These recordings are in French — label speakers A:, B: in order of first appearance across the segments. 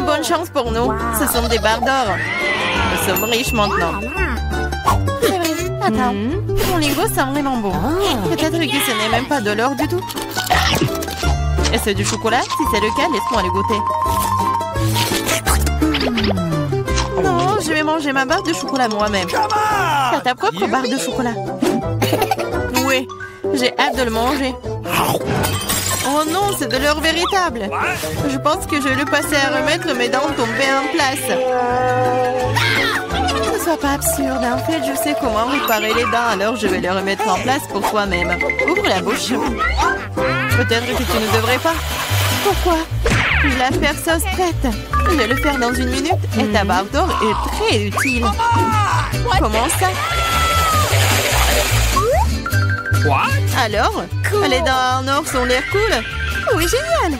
A: une bonne chance pour nous. Ce sont des barres d'or. Nous sommes riches maintenant. C'est vrai. Attends, mon lingot sent vraiment bon. Peut-être que ce n'est même pas de l'or du tout. Et c'est du chocolat? Si c'est le cas, laisse-moi le goûter. Non, je vais manger ma barre de chocolat moi-même. T'as ta propre barre de chocolat. Oui, j'ai hâte de le manger. Oh non, c'est de l'or véritable. Je pense que je vais le passer à remettre mes dents tombées en place. Ne sois pas absurde. En fait, je sais comment réparer les dents, alors je vais les remettre en place pour toi-même. Ouvre la bouche. Peut-être que tu ne devrais pas. Pourquoi? L'affaire sauce prête. Je vais le faire dans 1 minute et ta barre d'or est très utile. Comment ça? Alors, les dents en or sont l'air cool? Oui, génial!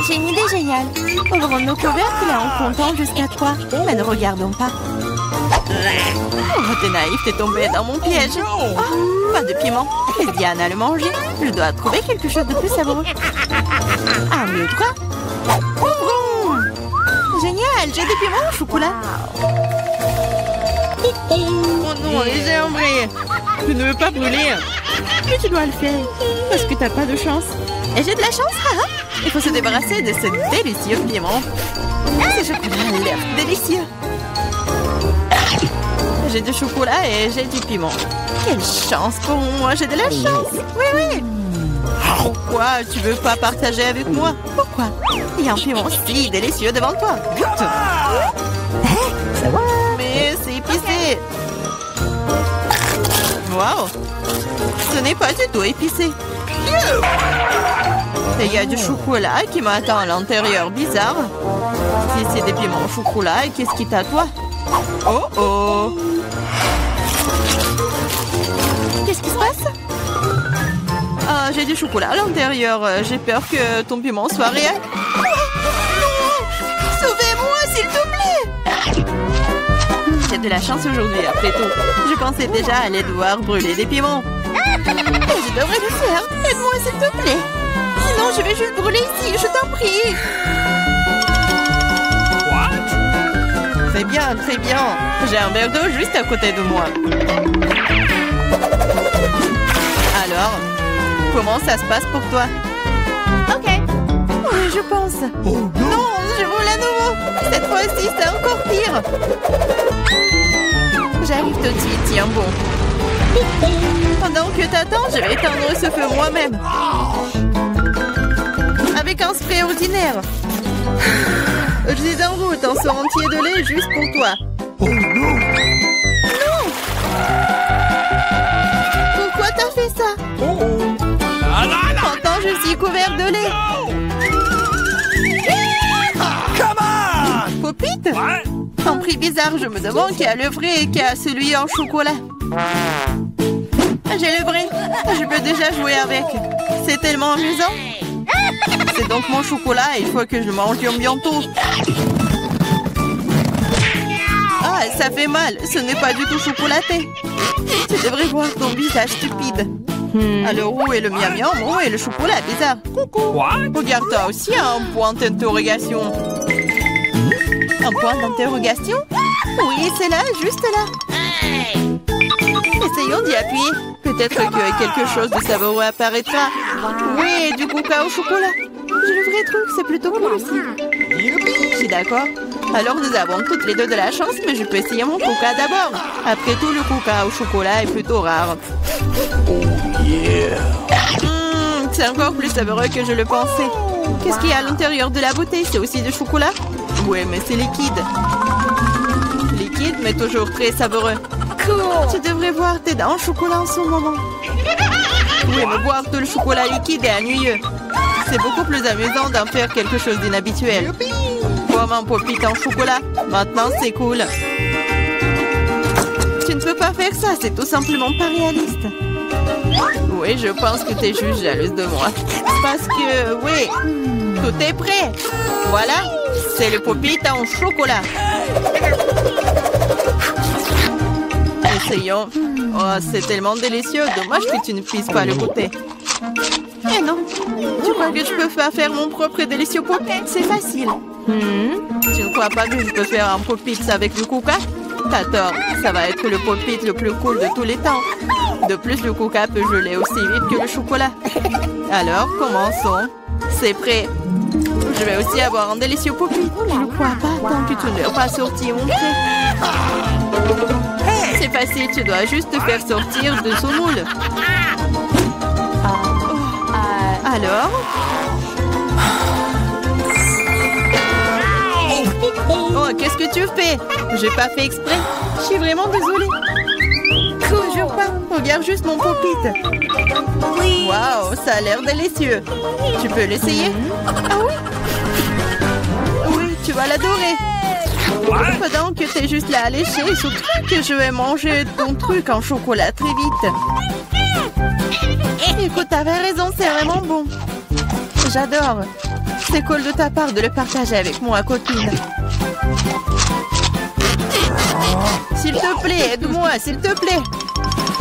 A: J'ai une idée géniale. Ouvrons nos couvercles en comptant jusqu'à 3. Mais ne regardons pas. Oh, t'es naïf, t'es tombé dans mon piège. Oh, pas de piment. Et Diana le manger. Je dois trouver quelque chose de plus savoureux. 1, 2, 3. Ouvrons! Génial, j'ai des piments au chocolat. Oh non, j'ai embrayé. Je ne veux pas brûler. Mais tu dois le faire. Parce que t'as pas de chance. Et j'ai de la chance, haha. Il faut se débarrasser de ce délicieux piment. Ce chocolat a l'air délicieux. J'ai du chocolat et j'ai du piment. Quelle chance pour moi, j'ai de la chance. Oui, oui. Pourquoi tu veux pas partager avec moi? Pourquoi? Il y a un piment si délicieux devant toi. Goûte. Mais c'est épicé. Waouh. Ce n'est pas du tout épicé. Et il y a du chocolat qui m'attend à l'intérieur. Bizarre. Si c'est des piments au chocolat, qu'est-ce qui t'attend? Oh oh. Qu'est-ce qui se passe? Ah, j'ai du chocolat à l'intérieur. J'ai peur que ton piment soit réel. Oh, non! Sauvez-moi, s'il te plaît! J'ai de la chance aujourd'hui, après tout. Je pensais déjà aller devoir brûler des piments. Et je devrais le faire. Aide-moi, s'il te plaît. Sinon, je vais juste brûler ici, je t'en prie. Très bien, très bien. J'ai un verre d'eau juste à côté de moi. Alors, comment ça se passe pour toi? Ok. Oui, je pense. Oh, non, je roule à nouveau. Cette fois-ci, c'est encore pire. J'arrive tout de suite, tiens bon. Pendant que t'attends, je vais éteindre ce feu moi-même. Avec un spray ordinaire. Je suis en route, un seau entier de lait juste pour toi. Oh non! Non! Pourquoi t'as fait ça? Pourtant, je suis couvert de lait.
B: Come on!
A: Popite? Un prix bizarre, je me demande qui a le vrai et qui a celui en chocolat. J'ai le vrai. Je peux déjà jouer avec. C'est tellement amusant. C'est donc mon chocolat et il faut que je le mange bientôt. Ah, ça fait mal. Ce n'est pas du tout chocolaté. Tu devrais voir ton visage stupide. Alors où est le miam-miam? Où est le chocolat bizarre? Coucou. Regarde, toi aussi un point d'interrogation. Un point d'interrogation? Oui, c'est là, juste là. Essayons d'y appuyer. Peut-être que quelque chose de savoureux apparaîtra. Oui, du coca au chocolat. J'ai le vrai truc, c'est plutôt cool aussi. Je suis d'accord. Alors nous avons toutes les deux de la chance, mais je peux essayer mon coca d'abord. Après tout, le coca au chocolat est plutôt rare. C'est encore plus savoureux que je le pensais. Qu'est-ce qu'il y a à l'intérieur de la bouteille? C'est aussi du chocolat? Oui, mais c'est liquide. Liquide, mais toujours très savoureux. Cool. Tu devrais voir tes dents en chocolat en ce moment. Oui, mais boire tout le chocolat liquide est ennuyeux. C'est beaucoup plus amusant d'en faire quelque chose d'inhabituel. Comme un popite en chocolat. Maintenant, c'est cool. Tu ne peux pas faire ça, c'est tout simplement pas réaliste. Oui, je pense que tu es juste jalouse de moi. Parce que, oui, tout est prêt. Voilà, c'est le popite en chocolat. Essayons. Oh, c'est tellement délicieux. Dommage que tu ne puisses pas le goûter. Eh non, tu crois crois que je peux pas faire mon propre délicieux pop-it. C'est facile. Tu ne crois pas que je peux faire un pop-it avec le Kuka? T'as tort, ça va être le pop-it le plus cool de tous les temps. De plus, le Kuka peut geler aussi vite que le chocolat. Alors, commençons. C'est prêt. Je vais aussi avoir un délicieux pop-it. Je ne crois pas tant que tu ne l'as pas sorti, mon frère. C'est facile, tu dois juste te faire sortir de ce moule. Alors? Oh, qu'est-ce que tu fais? J'ai pas fait exprès. Je suis vraiment désolée. Toujours pas. Regarde juste mon pop-it. Waouh, ça a l'air délicieux. Tu peux l'essayer? Ah oui? Oui, tu vas l'adorer. Pendant que t'es juste là à lécher, surtout que je vais manger ton truc en chocolat très vite. Écoute, t'avais raison, c'est vraiment bon. J'adore. C'est cool de ta part de le partager avec moi, copine. S'il te plaît, aide-moi, s'il te plaît.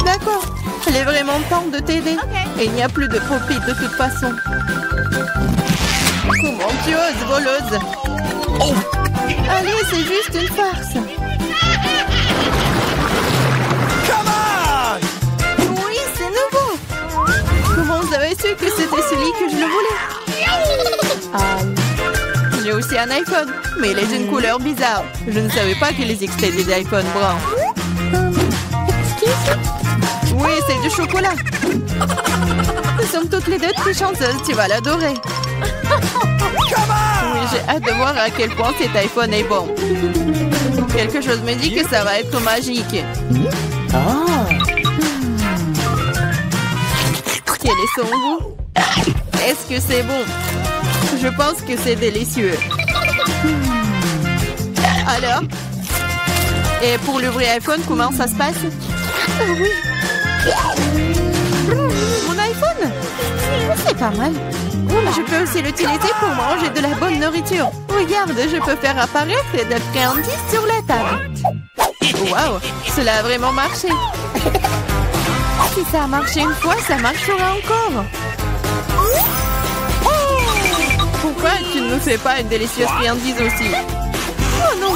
A: D'accord. Il est vraiment temps de t'aider. Et il n'y a plus de pop-it de toute façon. Comment tu oses, voleuse? Allez, c'est juste une farce. Oui, c'est nouveau. Comment vous avez su que c'était celui que je le voulais? J'ai aussi un iPhone, mais il est d'une couleur bizarre. Je ne savais pas qu'ils expédiaient des iPhones bruns. Oui, c'est du chocolat. Nous sommes toutes les deux très chanceuses. Tu vas l'adorer. Oui, j'ai hâte de voir à quel point cet iPhone est bon. Quelque chose me dit que ça va être magique. Quel est son goût? Est-ce que c'est bon? Je pense que c'est délicieux. Alors? Et pour l'ouvrir iPhone, comment ça se passe? Oui. Mon iPhone? C'est pas mal. Je peux aussi l'utiliser pour manger de la bonne nourriture. Regarde, je peux faire apparaître des friandises sur la table. Waouh, cela a vraiment marché. Si ça a marché une fois, ça marchera encore. Pourquoi tu ne me fais pas une délicieuse friandise aussi? Oh non,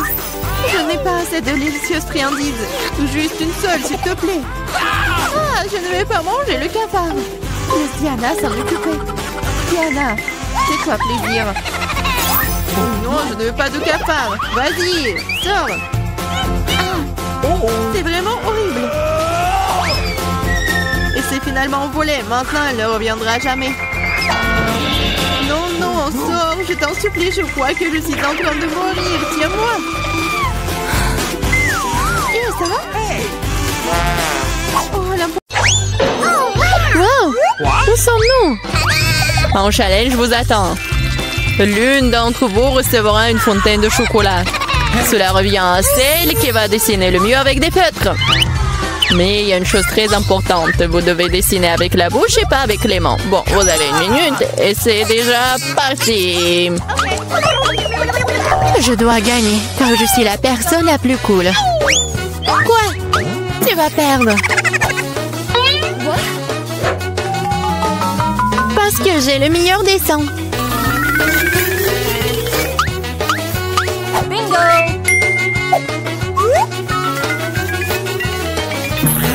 A: je n'ai pas assez de délicieuses friandises. Juste une seule, s'il te plaît. Ah, je ne vais pas manger le cafard. Laisse Diana s'en occuper. Diana, fais-toi plaisir. Oh non, je ne veux pas de cafard. Vas-y, sors. Ah, c'est vraiment horrible. Et c'est finalement volé. Maintenant, elle ne reviendra jamais. Non, non, sors. Je t'en supplie, je crois que je suis en train de mourir. Tiens-moi. Et ça va? Oh, la... Wow! Où sommes-nous? En challenge vous attend. L'une d'entre vous recevra une fontaine de chocolat. Cela revient à celle qui va dessiner le mieux avec des feutres. Mais il y a une chose très importante. Vous devez dessiner avec la bouche et pas avec les mains. Bon, vous avez 1 minute et c'est déjà parti. Je dois gagner car je suis la personne la plus cool. Quoi? Tu vas perdre. Parce que j'ai le meilleur dessin. Bingo!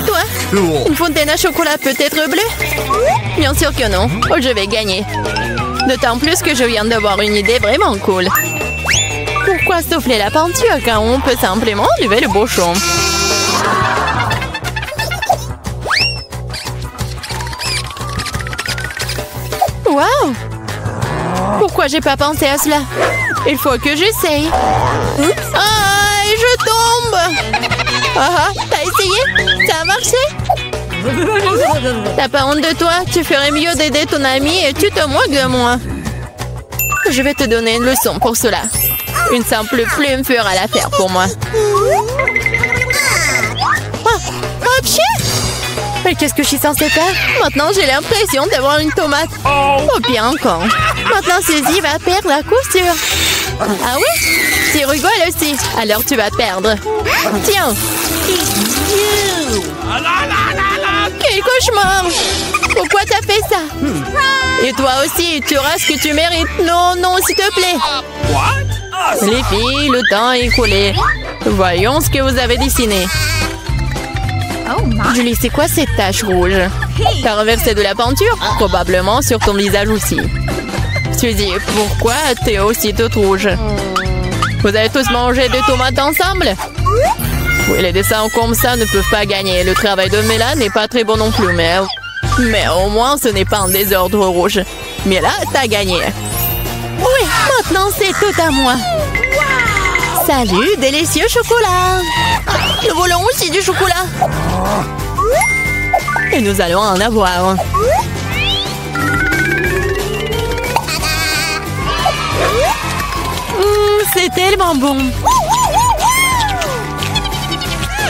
A: Toi, une fontaine à chocolat peut être bleue? Bien sûr que non. Oh, je vais gagner. D'autant plus que je viens d'avoir une idée vraiment cool. Pourquoi souffler la peinture quand on peut simplement enlever le bouchon? Wow! Pourquoi j'ai pas pensé à cela? Il faut que j'essaye. Ah, et je tombe! Ah, t'as essayé? Ça a marché? T'as pas honte de toi? Tu ferais mieux d'aider ton ami et tu te moques de moi. Je vais te donner une leçon pour cela. Une simple plume fera l'affaire pour moi. Ah, mais qu'est-ce que je suis censée faire? Maintenant, j'ai l'impression d'avoir une tomate. Oh, bien encore. Maintenant, Suzy va perdre la couture. Ah oui? Tu rigoles aussi. Alors, tu vas perdre. Tiens. Quel cauchemar! Pourquoi t'as fait ça? Et toi aussi, tu auras ce que tu mérites. Non, non, s'il te plaît. Les filles, le temps est écoulé. Voyons ce que vous avez dessiné. Julie, c'est quoi cette tache rouge? T'as renversé de la peinture? Probablement sur ton visage aussi. Suzy, pourquoi t'es aussi toute rouge? Vous avez tous mangé des tomates ensemble? Oui, les dessins comme ça ne peuvent pas gagner. Le travail de Mela n'est pas très bon non plus, mais au moins ce n'est pas un désordre rouge. Mais là, t'as gagné. Oui, maintenant c'est tout à moi. Salut, délicieux chocolat. Nous voulons aussi du chocolat. Et nous allons en avoir. C'est tellement bon.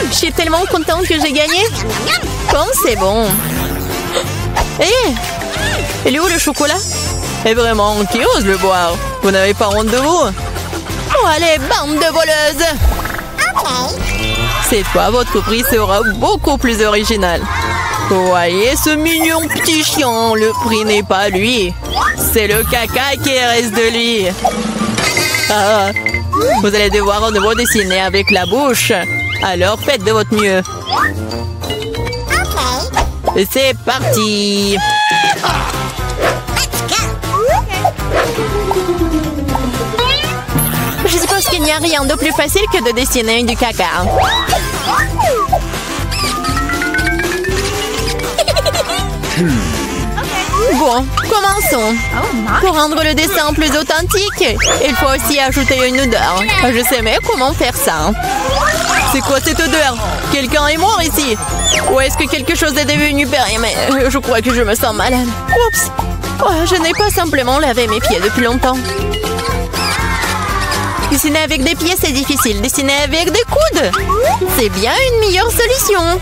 A: Je suis tellement contente que j'ai gagné. Comme c'est bon. Il est où le chocolat? Et vraiment, qui ose le boire? Vous n'avez pas honte de vous? Oh, allez, bande de voleuses! Cette fois, votre prix sera beaucoup plus original. Voyez ce mignon petit chien, le prix n'est pas lui. C'est le caca qui reste de lui. Ah, vous allez devoir de nouveau dessiner avec la bouche. Alors faites de votre mieux. Et c'est parti. Je suppose qu'il n'y a rien de plus facile que de dessiner du caca. Bon, commençons. Pour rendre le dessin plus authentique, il faut aussi ajouter une odeur. Je sais mais comment faire ça. C'est quoi cette odeur? Quelqu'un est mort ici? Ou est-ce que quelque chose est devenu périmé? Mais je crois que je me sens malade. Oups! Oh, je n'ai pas simplement lavé mes pieds depuis longtemps. Dessiner avec des pieds, c'est difficile. Dessiner avec des coudes, c'est bien une meilleure solution.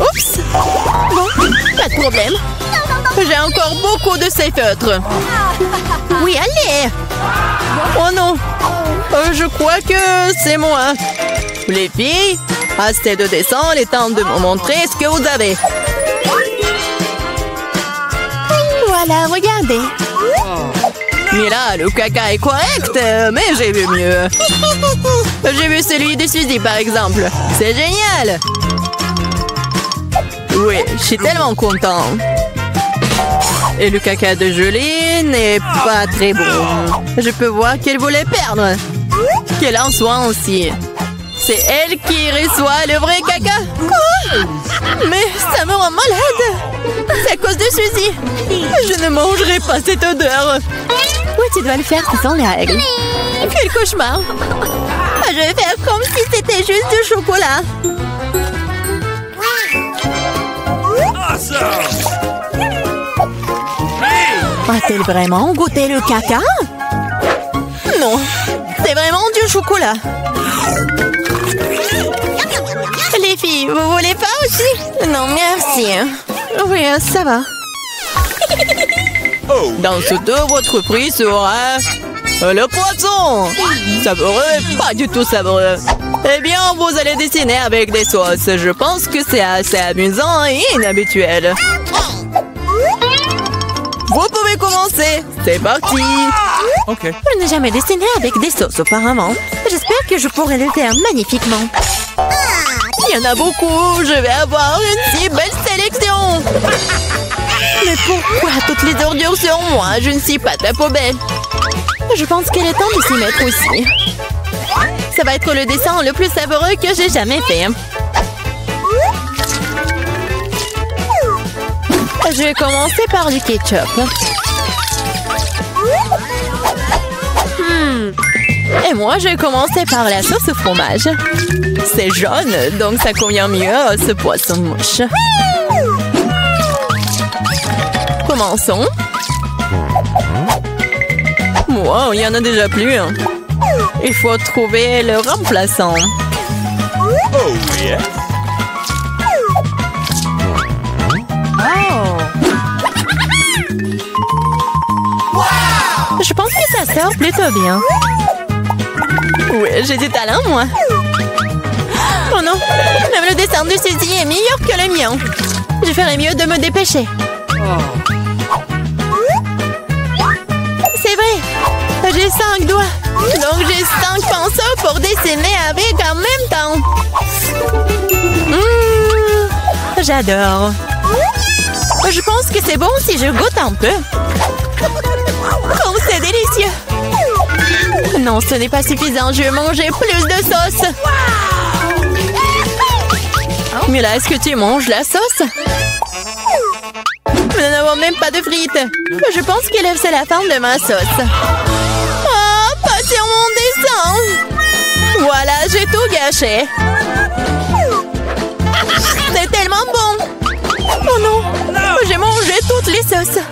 A: Oups! Bon, pas de problème. J'ai encore beaucoup de ces feutres. Oui, allez! Oh non! Je crois que c'est moi. Les filles, assez de dessin, il est temps de me montrer ce que vous avez. Voilà, regardez. Mais là, le caca est correct, mais j'ai vu mieux. J'ai vu celui de Suzy, par exemple. C'est génial! Oui, je suis tellement content. Et le caca de Julie n'est pas très bon. Je peux voir qu'elle voulait perdre. Qu'elle en soit aussi. C'est elle qui reçoit le vrai caca. Quoi? Mais ça me rend malade. C'est à cause de Suzy. Je ne mangerai pas cette odeur. Oui, tu dois le faire, ce sont les règles. Quel cauchemar. Je vais faire comme si c'était juste du chocolat. A-t-elle vraiment goûté le caca? Non, c'est vraiment du chocolat. Les filles, vous voulez pas aussi? Non, merci. Oui, ça va. Dans ce dos, votre prix sera le poisson. Savoureux, pas du tout savoureux. Eh bien, vous allez dessiner avec des sauces. Je pense que c'est assez amusant et inhabituel. Vous pouvez commencer. C'est parti.
B: Ok.
A: Je n'ai jamais dessiné avec des sauces auparavant. J'espère que je pourrai le faire magnifiquement. Il y en a beaucoup. Je vais avoir une si belle sélection. Mais pourquoi toutes les ordures sur moi? Je ne suis pas ta poubelle. Je pense qu'il est temps de s'y mettre aussi. Ça va être le dessin le plus savoureux que j'ai jamais fait. Je vais commencer par du ketchup. Et moi, je vais commencer par la sauce au fromage. C'est jaune, donc ça convient mieux à ce poisson-mouche. Commençons. Wow, il y en a déjà plus. Il faut trouver le remplaçant.
B: Oh, yeah.
A: Je pense que ça sort plutôt bien. Ouais, j'ai du talent, moi. Oh non, même le dessin de Suzy est meilleur que le mien. Je ferais mieux de me dépêcher. C'est vrai, j'ai 5 doigts. Donc j'ai 5 pinceaux pour dessiner avec en même temps. J'adore. Je pense que c'est bon si je goûte un peu. Oh, c'est délicieux. Non, ce n'est pas suffisant. Je veux manger plus de sauce. Mais là, est-ce que tu manges la sauce? Nous n'avons même pas de frites. Je pense que c'est la fin de ma sauce. Oh, pas sur mon dessin. Voilà, j'ai tout gâché. C'est tellement bon. Oh non, j'ai mangé toutes les sauces.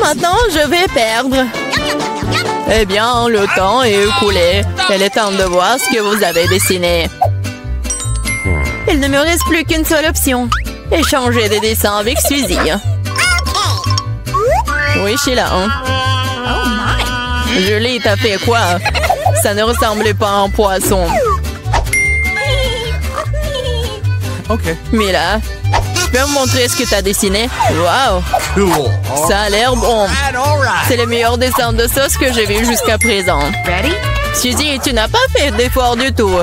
A: Maintenant, je vais perdre. Eh bien, le temps est écoulé. Il est temps de voir ce que vous avez dessiné. Il ne me reste plus qu'une seule option. Échanger des dessins avec Suzy. Oui, Sheila. Julie, t'as fait quoi? Ça ne ressemblait pas à un poisson.
B: Ok.
A: Mila, tu peux me montrer ce que t'as dessiné? Wow!
B: Cool.
A: Ça a l'air bon. C'est le meilleur dessin de sauce que j'ai vu jusqu'à présent.
C: Ready?
A: Suzy, tu n'as pas fait d'effort du tout.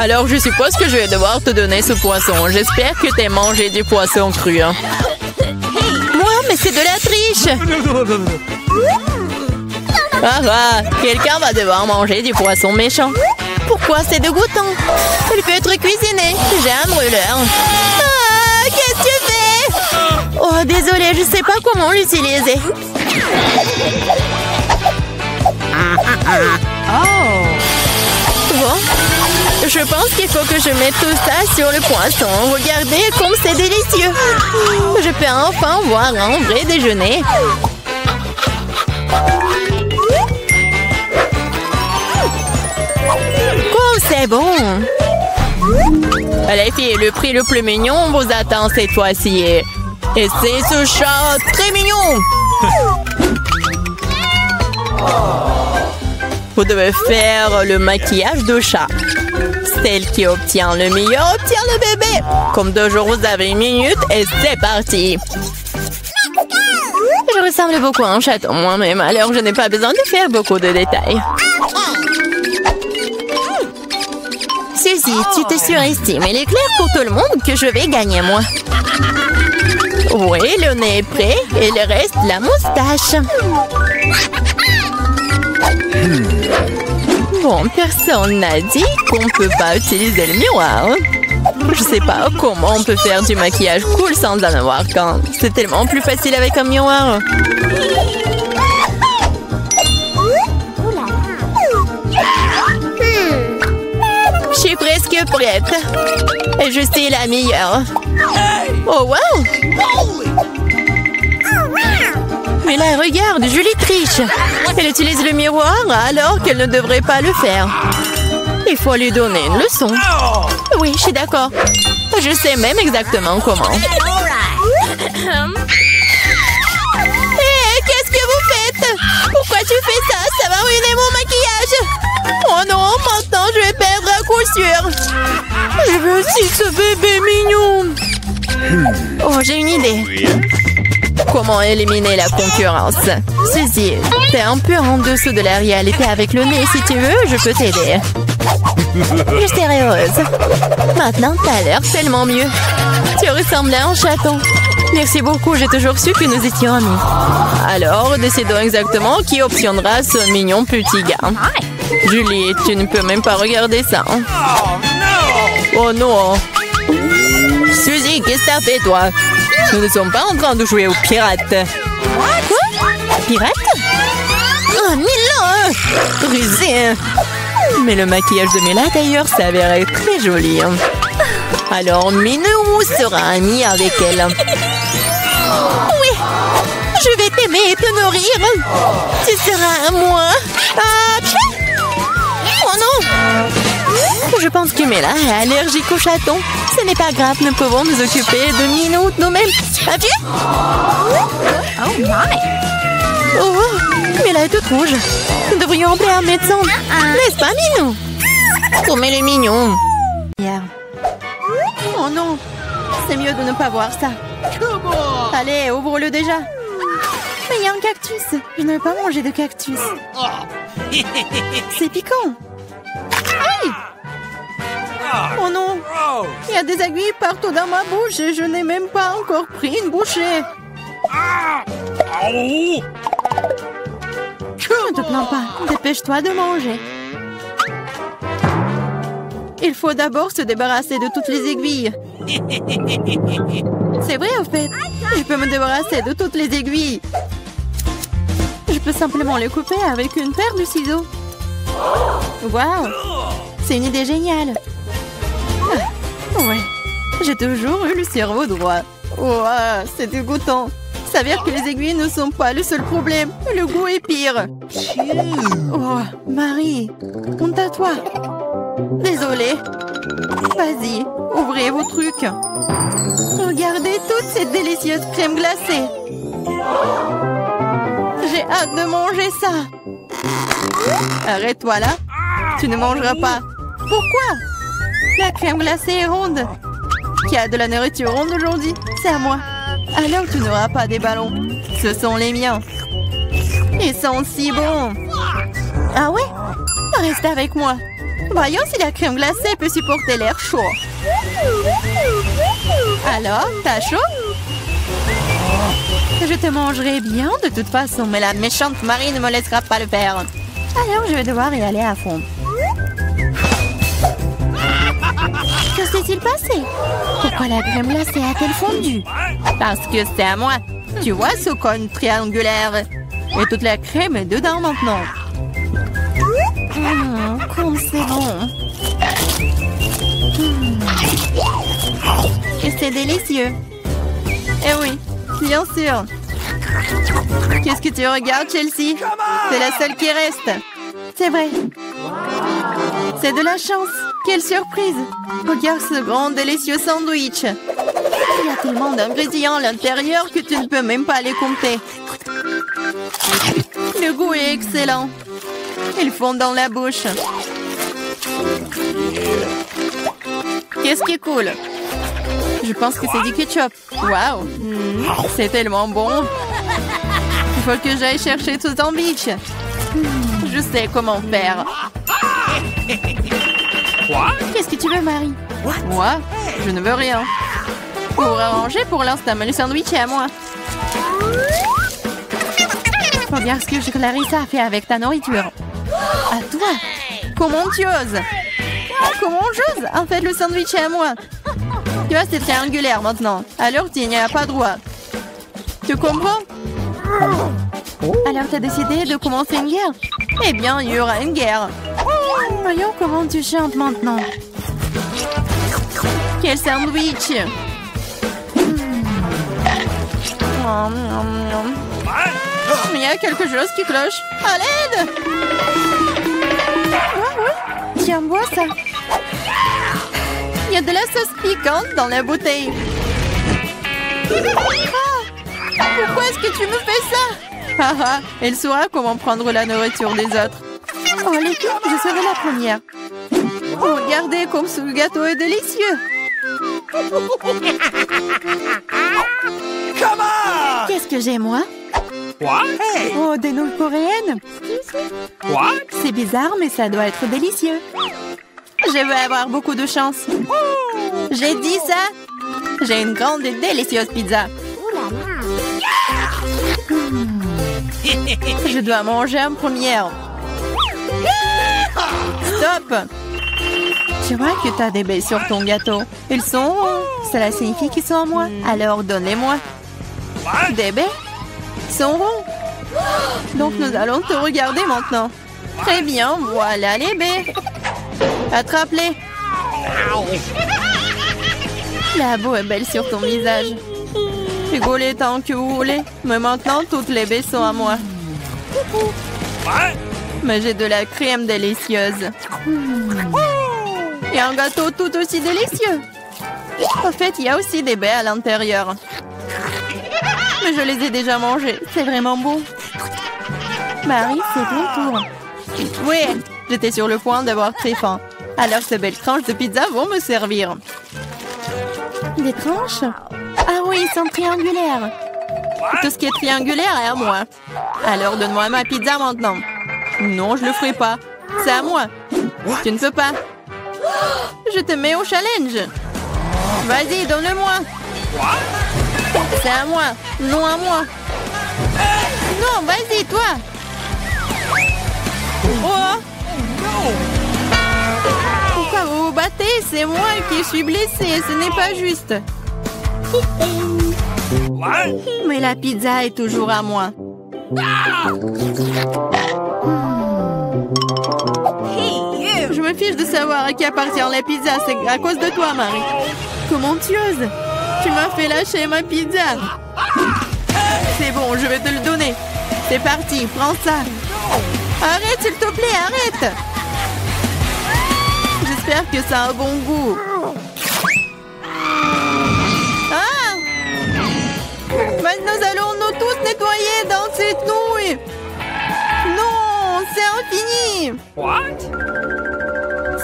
A: Alors, je suppose que je vais devoir te donner ce poisson. J'espère que t'aies mangé du poisson cru. Moi, mais c'est de la triche! Ah, quelqu'un va devoir manger du poisson méchant. Pourquoi c'est dégoûtant? Il peut être cuisiné. J'ai un brûleur. Ah, qu'est-ce que tu fais? Oh, désolé, je sais pas comment l'utiliser. Bon, je pense qu'il faut que je mette tout ça sur le poisson. Regardez comme c'est délicieux. Je peux enfin voir un vrai déjeuner. Oh, c'est bon. Les filles, le prix le plus mignon vous attend cette fois-ci. Et c'est ce chat très mignon. Vous devez faire le maquillage de chat. Celle qui obtient le meilleur obtient le bébé. Comme toujours, vous avez 1 minute et c'est parti. Je ressemble beaucoup à un chaton moi-même, alors je n'ai pas besoin de faire beaucoup de détails. Suzy, tu te surestimes. Il est clair pour tout le monde que je vais gagner, moi. Oui, le nez est prêt et il reste la moustache. Bon, personne n'a dit qu'on ne peut pas utiliser le miroir. Je sais pas comment on peut faire du maquillage cool sans en avoir qu'un. C'est tellement plus facile avec un miroir. Je suis presque prête. Et je sais la meilleure. Oh, wow! Mais là, regarde, Julie triche. Elle utilise le miroir alors qu'elle ne devrait pas le faire. Il faut lui donner une leçon. Oui, je suis d'accord. Je sais même exactement comment. Hé, qu'est-ce que vous faites? Pourquoi tu fais ça? Ça va ruiner mon maquillage. Oh non, maintenant je vais perdre à coup sûr. Je veux aussi ce bébé mignon. Oh, j'ai une idée. Comment éliminer la concurrence? Suzy, t'es un peu en dessous de la réalité avec le nez. Si tu veux, je peux t'aider. Je serai heureuse. Maintenant, t'as l'air tellement mieux. Tu ressembles à un chaton. Merci beaucoup, j'ai toujours su que nous étions amis. Alors, décidons exactement qui obtiendra ce mignon petit gars. Julie, tu ne peux même pas regarder ça. Oh non. Suzy, qu'est-ce que t'as fait, toi? Nous ne sommes pas en train de jouer aux pirates. Quoi? Pirates? Oh, Mila! Rusé! Mais le maquillage de Mila, d'ailleurs, s'avérait très joli. Alors, Minou sera amie avec elle. Oui! Je vais t'aimer et te nourrir. Tu seras à moi. Ah, oh non! Je pense que Mela est allergique aux chatons. Ce n'est pas grave, nous pouvons nous occuper de Minou nous-mêmes. Papier?
B: Oh my!
A: Oh, Mela est toute rouge. Nous devrions appeler un médecin. N'est-ce pas, Minou? Comme elle est mignon. Oh non, c'est mieux de ne pas voir ça. Allez, ouvre-le déjà. Mais il y a un cactus. Je ne veux pas manger de cactus. C'est piquant. Aïe! Oh non, il y a des aiguilles partout dans ma bouche et je n'ai même pas encore pris une bouchée. Ne te plains pas, dépêche-toi de manger. Il faut d'abord se débarrasser de toutes les aiguilles. C'est vrai, au fait. Je peux me débarrasser de toutes les aiguilles. Je peux simplement les couper avec une paire de ciseaux. Waouh! C'est une idée géniale. Ah, ouais. J'ai toujours eu le cerveau droit. Wow, c'est dégoûtant. S'avère que les aiguilles ne sont pas le seul problème. Le goût est pire. Oh, Marie, honte à toi. Désolée. Vas-y, ouvrez vos trucs. Regardez toute cette délicieuse crème glacée. J'ai hâte de manger ça. Arrête-toi là. Tu ne mangeras pas. Pourquoi? La crème glacée est ronde. Qui a de la nourriture ronde aujourd'hui? C'est à moi. Alors tu n'auras pas des ballons. Ce sont les miens. Ils sont si bons. Ah ouais? Reste avec moi. Voyons si la crème glacée peut supporter l'air chaud. Alors, t'as chaud? Je te mangerai bien de toute façon, mais la méchante Marie ne me laissera pas le faire. Alors, je vais devoir y aller à fond. Que s'est-il passé? Pourquoi la crème glacée a-t-elle fondu? Parce que c'est à moi. Tu vois ce cône triangulaire? Et toute la crème est dedans maintenant. Comme c'est bon. Et c'est délicieux. Eh oui, bien sûr. Qu'est-ce que tu regardes, Chelsea? C'est la seule qui reste. C'est vrai. C'est de la chance. Quelle surprise. Regarde ce grand délicieux sandwich. Il y a tellement d'ingrédients à l'intérieur que tu ne peux même pas les compter. Le goût est excellent. Ils fondent dans la bouche. Qu'est-ce qui est cool? Je pense que c'est du ketchup. Waouh! C'est tellement bon. Il faut que j'aille chercher ce sandwich. Je sais comment faire. Qu'est-ce que tu veux, Marie? Moi? Je ne veux rien. Pour arranger pour l'instant, mais le sandwich est à moi. Regarde ce que Clarissa a fait avec ta nourriture. À toi? Comment tu oses? Comment j'ose? En fait, le sandwich est à moi. Tu vois, c'est triangulaire maintenant. Alors, tu n'y as pas droit. Tu comprends? Alors, tu as décidé de commencer une guerre? Eh bien, il y aura une guerre. Voyons comment tu chantes maintenant. Quel sandwich! Il y a quelque chose qui cloche. À l'aide! Ah oui, tiens, bois ça. Il y a de la sauce piquante dans la bouteille. Ah, pourquoi est-ce que tu me fais ça? Haha, elle saura comment prendre la nourriture des autres. Oh les filles, je serai la première. Oh, regardez comme ce gâteau est délicieux. Qu'est-ce que j'ai, moi? Oh, des nouilles coréennes. C'est bizarre, mais ça doit être délicieux. Je vais avoir beaucoup de chance. J'ai dit ça. J'ai une grande et délicieuse pizza. Je dois manger en première. Stop! Tu vois que tu as des baies sur ton gâteau. Ils sont ronds. Cela signifie qu'ils sont à moi. Alors donne-les-moi. Des baies? Ils sont ronds. Donc nous allons te regarder maintenant. Très bien, voilà les baies. Attrape-les. La boue est belle sur ton visage. Rigolez tant que vous voulez. Mais maintenant, toutes les baies sont à moi. Mais j'ai de la crème délicieuse. Et un gâteau tout aussi délicieux. En fait, il y a aussi des baies à l'intérieur. Mais je les ai déjà mangés. C'est vraiment bon. Marie, c'est ton tour. Oui, j'étais sur le point d'avoir très faim. Alors ces belles tranches de pizza vont me servir. Des tranches? Ah oui, ils sont triangulaires. Tout ce qui est triangulaire est à moi. Alors donne-moi ma pizza maintenant. Non, je le ferai pas. C'est à moi. Tu ne peux pas. Je te mets au challenge. Vas-y, donne-le-moi. C'est à moi. Non à moi. Non, vas-y, toi. Oh. Pourquoi vous vous battez? C'est moi qui suis blessée. Ce n'est pas juste. Mais la pizza est toujours à moi. Je me fiche de savoir à qui appartient la pizza. C'est à cause de toi, Marie. Comment tu oses? Tu m'as fait lâcher ma pizza. C'est bon, je vais te le donner. C'est parti, prends ça. Arrête, s'il te plaît, arrête. J'espère que ça a un bon goût. Ah! Maintenant, nous allons nous tous nettoyer dans cette nouille. Non, c'est infini.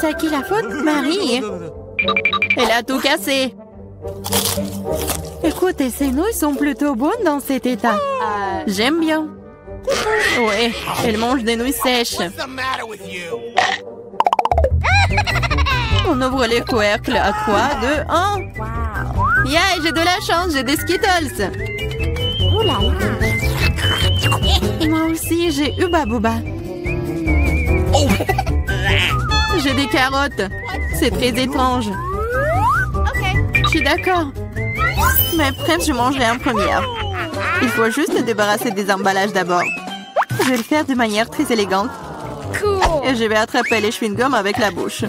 A: C'est à qui la faute? Marie. Elle a tout cassé. Écoutez, ces nouilles sont plutôt bonnes dans cet état. J'aime bien. Ouais, elle mange des nouilles sèches. On ouvre les couvercles à 3, 2, 1. Yeah, j'ai de la chance, j'ai des Skittles. Et moi aussi, j'ai Hubba Bubba. J'ai des carottes. C'est très étrange. Je suis d'accord. Mais presque, je mangerai en première. Il faut juste se débarrasser des emballages d'abord. Je vais le faire de manière très élégante. Et je vais attraper les chewing-gums avec la bouche.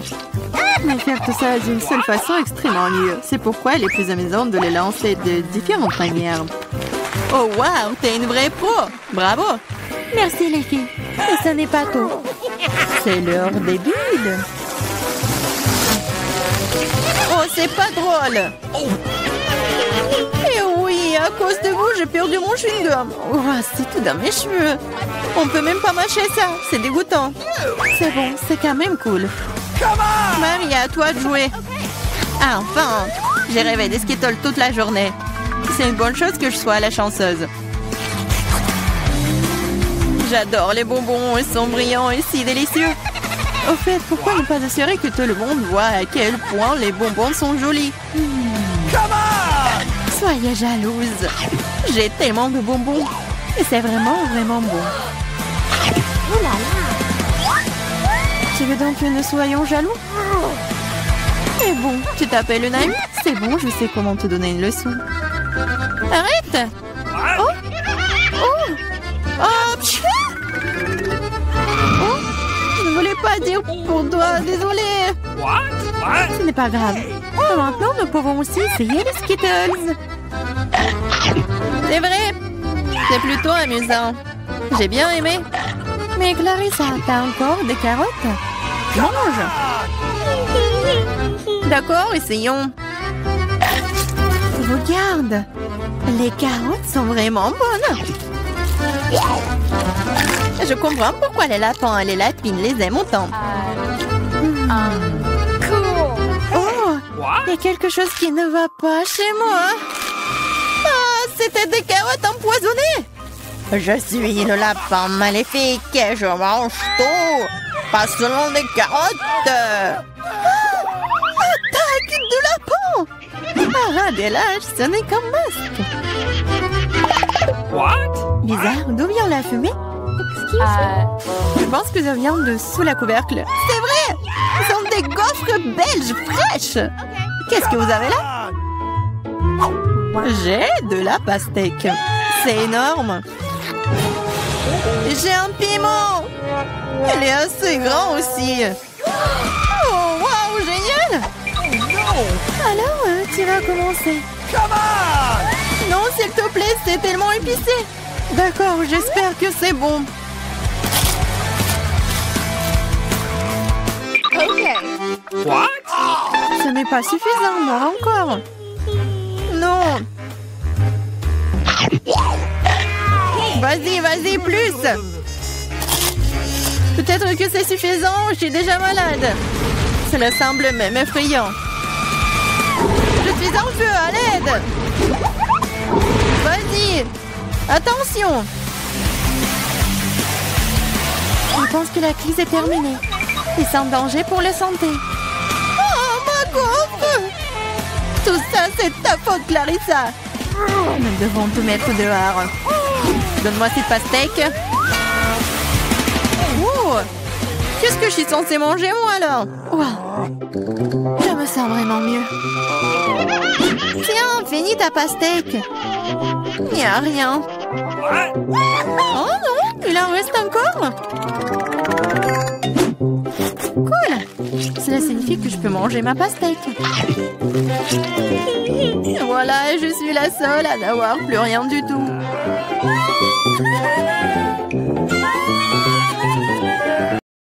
A: Mais faire tout ça d'une seule façon est extrêmement mieux. C'est pourquoi il est plus amusant de les lancer de différentes manières. Oh wow, t'es une vraie pro. Bravo. Merci les filles. Mais ce n'est pas tout. C'est l'heure des bulles. Oh, c'est pas drôle. Et oui, à cause de vous, j'ai perdu mon chewing-gum. Oh, c'est tout dans mes cheveux. On peut même pas mâcher ça. C'est dégoûtant. C'est bon, c'est quand même cool. Marie, à toi de jouer. Ah, enfin, j'ai rêvé des Skittles toute la journée. C'est une bonne chose que je sois la chanceuse. J'adore les bonbons, ils sont brillants et si délicieux. Au fait, pourquoi ne pas assurer que tout le monde voit à quel point les bonbons sont jolis? Soyez jalouse. J'ai tellement de bonbons. Et c'est vraiment, vraiment bon. Oh là là. Tu veux donc que nous soyons jaloux? Mais bon, tu t'appelles une amie? C'est bon, je sais comment te donner une leçon. Arrête! Oh! Oh! Oh! Pfiou! Oh! Je ne voulais pas dire pour toi, désolée. Ce n'est pas grave. Maintenant, nous pouvons aussi essayer les Skittles. C'est vrai. C'est plutôt amusant. J'ai bien aimé. Mais Clarissa, t'as encore des carottes? Mange. D'accord, essayons. Regarde. Les carottes sont vraiment bonnes. Je comprends pourquoi les lapins et les lapines les aiment autant. Oh, il y a quelque chose qui ne va pas chez moi. Ah, c'était des carottes empoisonnées. Je suis le lapin maléfique et je mange tout. Pas seulement des carottes. Attaque de lapin. Ah, des lâches, ce n'est qu'un masque. Bizarre, d'où vient la fumée? Je pense que ça vient de sous la couvercle. C'est vrai! Ce sont des gaufres belges fraîches! Qu'est-ce que vous avez là? J'ai de la pastèque. C'est énorme. J'ai un piment! Il est assez grand aussi. Oh, waouh, génial! Alors, tu vas commencer. Non, s'il te plaît, c'est tellement épicé. D'accord, j'espère que c'est bon.
B: Okay.
A: Ce n'est pas suffisant, moi encore. Non. Vas-y, vas-y, plus. Peut-être que c'est suffisant, je suis déjà malade. Cela semble même effrayant. Je suis en feu, à l'aide. Vas-y. Attention. Je pense que la crise est terminée. Et sans danger pour la santé. Oh, ma coupe! Tout ça, c'est ta faute, Clarissa. Nous devons te mettre dehors. Donne-moi cette pastèque. Oh! Qu'est-ce que je suis censée manger, moi, alors? Wow. Je me sens vraiment mieux. Tiens, finis ta pastèque. Il n'y a rien. Oh non, il en reste encore. Cool. Cela signifie que je peux manger ma pastèque. Voilà, je suis la seule à n'avoir plus rien du tout.